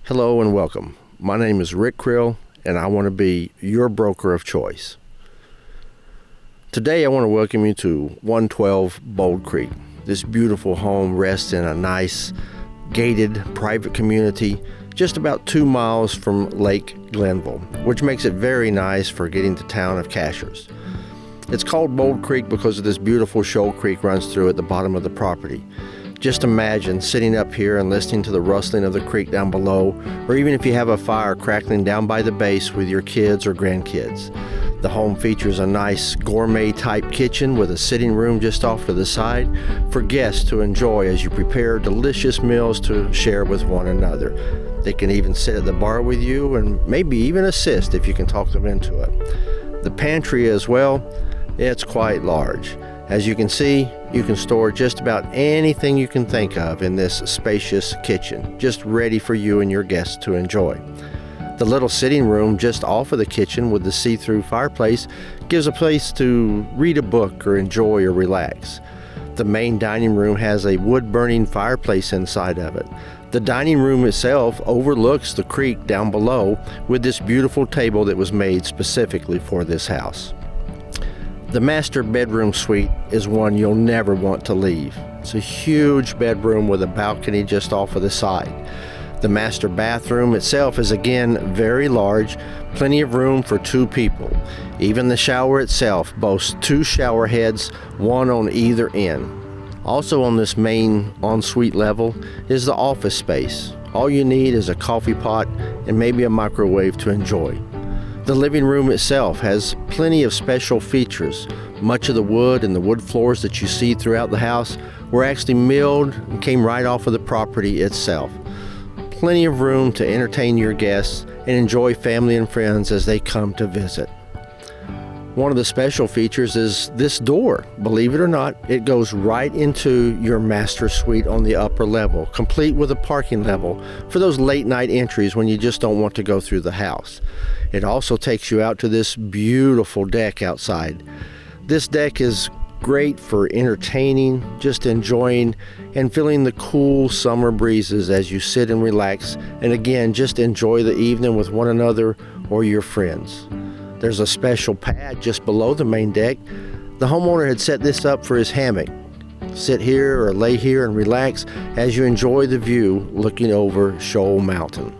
Hello and welcome. My name is Rick Creel, and I want to be your broker of choice. Today I want to welcome you to 112 Bold Creek. This beautiful home rests in a nice, gated, private community just about 2 miles from Lake Glenville, which makes it very nice for getting to town of Cashiers. It's called Bold Creek because of this beautiful shoal creek runs through at the bottom of the property. Just imagine sitting up here and listening to the rustling of the creek down below, or even if you have a fire crackling down by the base with your kids or grandkids. The home features a nice gourmet-type kitchen with a sitting room just off to the side for guests to enjoy as you prepare delicious meals to share with one another. They can even sit at the bar with you and maybe even assist if you can talk them into it. The pantry as well, it's quite large. As you can see, you can store just about anything you can think of in this spacious kitchen, just ready for you and your guests to enjoy. The little sitting room just off of the kitchen with the see-through fireplace gives a place to read a book or enjoy or relax. The main dining room has a wood-burning fireplace inside of it. The dining room itself overlooks the creek down below with this beautiful table that was made specifically for this house. The master bedroom suite is one you'll never want to leave. It's a huge bedroom with a balcony just off of the side. The master bathroom itself is again very large, plenty of room for 2 people. Even the shower itself boasts 2 shower heads, one on either end. Also on this main ensuite level is the office space. All you need is a coffee pot and maybe a microwave to enjoy. The living room itself has plenty of special features. Much of the wood and the wood floors that you see throughout the house were actually milled and came right off of the property itself. Plenty of room to entertain your guests and enjoy family and friends as they come to visit. One of the special features is this door. Believe it or not, it goes right into your master suite on the upper level, complete with a parking level for those late night entries when you just don't want to go through the house. It also takes you out to this beautiful deck outside. This deck is great for entertaining, just enjoying and feeling the cool summer breezes as you sit and relax, and again, just enjoy the evening with one another or your friends. There's a special pad just below the main deck. The homeowner had set this up for his hammock. Sit here or lay here and relax as you enjoy the view looking over Shoal Mountain.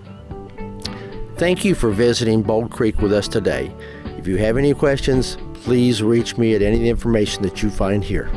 Thank you for visiting Bold Creek with us today. If you have any questions, please reach me at any information that you find here.